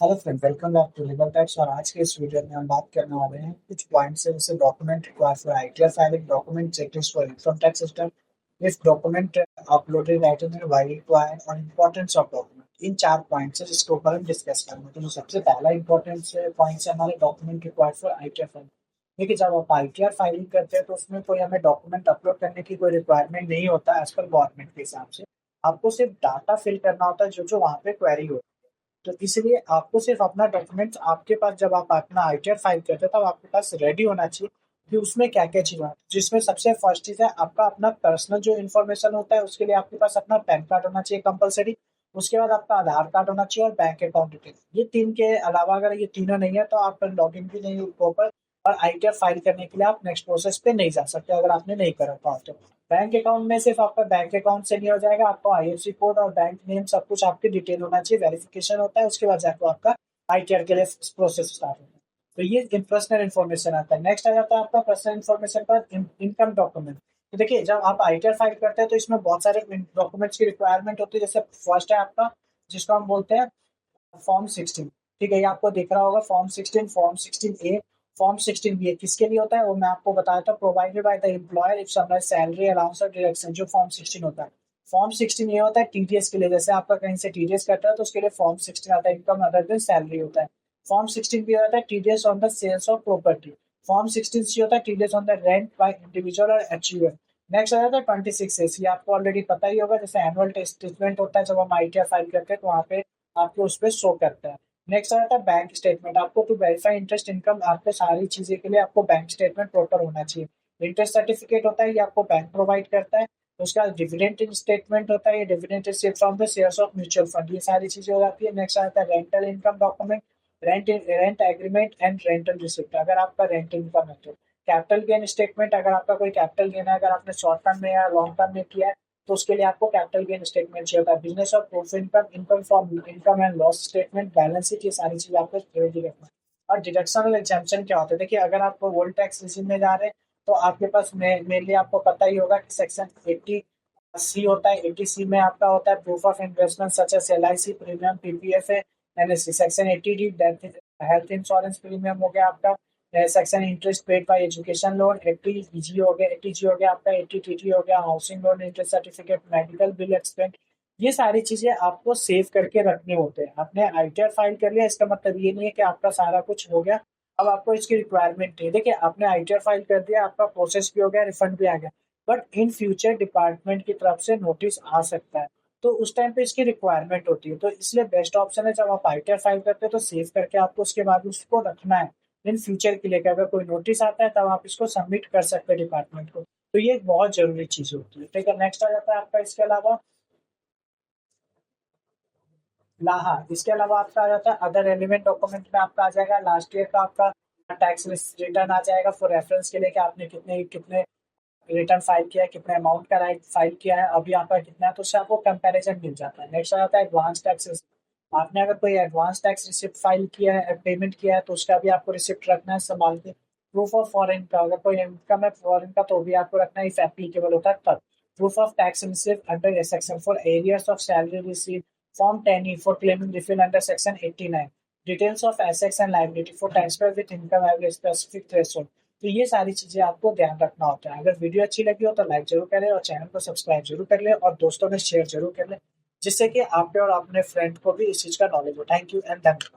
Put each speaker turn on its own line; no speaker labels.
Hello friend, welcome back to legal tax. और आज के इस वीडियो में हम बात करने वाले हैं कुछ पॉइंट्स है, जैसे document required for ITR filing, document checklist for income tax system, if document uploaded item why required, और इंपॉर्टेंस ऑफ डॉक्यूमेंट। इन चार पॉइंट्स है जिसके ऊपर हम डिस्कस करेंगे। तो जो सबसे पहला इंपॉर्टेंस पॉइंट्स है हमारे document required for ITR filing. देखिए, जब आप आईटीआर फाइलिंग करते हैं तो उसमें कोई हमें डॉक्यूमेंट अपलोड करने की कोई रिक्वायरमेंट नहीं होता एज पर गवर्नमेंट के हिसाब से। आपको सिर्फ डाटा फिल करना होता है जो जो वहाँ पे क्वेरी हो। तो इसलिए आपको सिर्फ अपना डॉक्यूमेंट्स आपके पास, जब आप अपना आईटीआर फाइल करते हो तब आपके पास रेडी होना चाहिए कि उसमें क्या क्या चीज़ है। जिसमें सबसे फर्स्ट चीज़ है आपका अपना पर्सनल जो इन्फॉर्मेशन होता है, उसके लिए आपके पास अपना पैन कार्ड होना चाहिए कंपलसरी। उसके बाद आपका आधार कार्ड होना चाहिए और बैंक अकाउंट डिटेल। ये तीन के अलावा अगर ये तीनों नहीं है तो आप लॉग इन भी नहीं हो प्रॉपर, और आईटीआर फाइल करने के लिए आप नेक्स्ट प्रोसेस पे नहीं जा सकते अगर आपने नहीं कर रखा हो तो। बैंक अकाउंट में सिर्फ आपका बैंक अकाउंट से नहीं हो जाएगा, आपको आईएफएससी कोड और बैंक नेम सब कुछ आपकी डिटेल होना चाहिए, वेरिफिकेशन होता है, उसके बाद जाकर आपका आईटीआर के लिए प्रोसेस स्टार्ट होता है। तो ये पर्सनल इन्फॉर्मेशन आता है। नेक्स्ट आ जाता है आपका पर्सनल इन्फॉर्मेशन पर इनकम डॉक्यूमेंट। तो देखिए, जब आप आईटीआर फाइल करते हैं तो इसमें बहुत सारे डॉक्यूमेंट्स की रिक्वायरमेंट होती है। जैसे फर्स्ट है आपका, जिसको हम बोलते हैं फॉर्म 16। ठीक है, ये आपको दिख रहा होगा form 16, form 16 A, form 16 B. किसके लिए होता है वो मैं आपको बताया था। Provided by the employer if summarise salary allowance और डिडक्शन, जो फॉर्म 16 होता है। फॉर्म 16 ये होता है टीडीएस के लिए। जैसे आपका कहीं से टीडीएस कट रहा है तो उसके लिए फॉर्म 16 आता है, इनकम अदर देन सैलरी होता है। फॉर्म 16 भी होता है TDS on the sales of property. Form 16 C होता है TDS on the rent by individual और एचयूएफ। नेक्स्ट आ जाता है 26 ये आपको ऑलरेडी पता ही होगा। जैसे एनुअल स्टेटमेंट होता है, जब हम आईटीआर फाइल करते हैं तो वहाँ पे आपको उस पर शो करता है। नेक्स्ट आता है बैंक स्टेटमेंट। आपको टू वेरीफाई इंटरेस्ट इनकम, आपको सारी चीजें के लिए आपको बैंक स्टेटमेंट प्रॉपर होना चाहिए। इंटरेस्ट सर्टिफिकेट होता है, ये आपको बैंक प्रोवाइड करता है। उसका डिविडेंड स्टेटमेंट होता है, ये dividend received from the shares of mutual fund. ये सारी चीजें हो जाती है। नेक्स्ट आता है rental income document, rent agreement and rental receipt, अगर आपका रेंट इनकम है तो। कैपिटल गेन स्टेटमेंट, अगर आपका कोई कैपिटल गेन है, अगर आपने शॉर्ट टर्म में या लॉन्ग टर्म में किया है तो उसके लिए आपको कैपिटल गेन स्टेटमेंट चाहिए होता है। बिजनेस और proof income, income from income and loss statement, balance sheet, ये सारी चीजें आपको रेडी रखना है। और डिडक्शन और एग्जाम्पशन क्या होता है? देखिए, अगर आप वोल्ट टैक्स रिजीम में जा रहे हैं तो आपके पास मेनली आपको पता ही होगा कि सेक्शन 80 सी होता है। 80 सी में आपका होता है proof of investment such as LIC premium, PPF है, NSC. Section 80 D death health insurance premium हो गया आपका। Section interest paid by education loan. 80 G हो गया, 80 जी हो गया आपका। 80 टी हो गया housing loan interest certificate, medical bill expense. ये सारी चीजें आपको सेव करके रखने होते हैं। आपने आईटीआर फाइल कर लिया, इसका मतलब ये नहीं है कि आपका सारा कुछ हो गया, अब आपको इसकी रिक्वायरमेंट नहीं। देखिए, आपने आईटीआर फाइल कर दिया, आपका प्रोसेस भी हो गया, रिफंड भी आ गया, बट इन फ्यूचर डिपार्टमेंट की तरफ से नोटिस आ सकता है, तो उस टाइम पे इसकी रिक्वायरमेंट होती है। तो इसलिए बेस्ट ऑप्शन है, जब आप आईटीआर फाइल करते हैं तो सेव करके आपको उसके बाद उसको रखना है इन फ्यूचर के लिए, कि अगर कोई नोटिस आता है तब आप इसको सबमिट कर सकते हैं डिपार्टमेंट को। तो ये एक बहुत जरूरी चीज होती है। ठीक है, नेक्स्ट आ जाता है आपका इसके अलावा लाहा। इसके अलावा आपका आ जाता है अदर एलिमेंट डॉक्यूमेंट में आपका आ जाएगा लास्ट ईयर का आपका टैक्स रिटर्न आ जाएगा फॉर रेफरेंस के लिए, कि आपने कितने कितने रिटर्न फाइल किया है, कितने अमाउंट का राइट फाइल किया है, अभी आपका कितना है, तो उससे आपको कंपैरिजन मिल जाता है। नेक्स्ट आ जाता है एडवांस टैक्स। आपने अगर कोई एडवांस टैक्स रिसिप्ट फाइल किया है, पेमेंट किया है, तो उसका भी आपको रिसिप्ट रखना है संभाल के। प्रूफ ऑफ फॉरेन का, अगर कोई इनकम है फॉरेन का तो भी आपको रखना है, इफ एप्लीकेबल होता है तब। Proof of tax receipt under section for arrears of salary receive. Form 10 for claiming refill under section 89। Details of assets and liability for transfer with income average specific threshold. तो ये सारी चीजें आपको ध्यान रखना होता है। अगर वीडियो अच्छी लगी हो तो लाइक जरूर करें और चैनल को सब्सक्राइब जरूर कर ले और दोस्तों में शेयर जरूर कर ले, जिससे कि आपके और अपने फ्रेंड को भी इस चीज का नॉलेज हो। थैंक यू एंड धन्यवाद।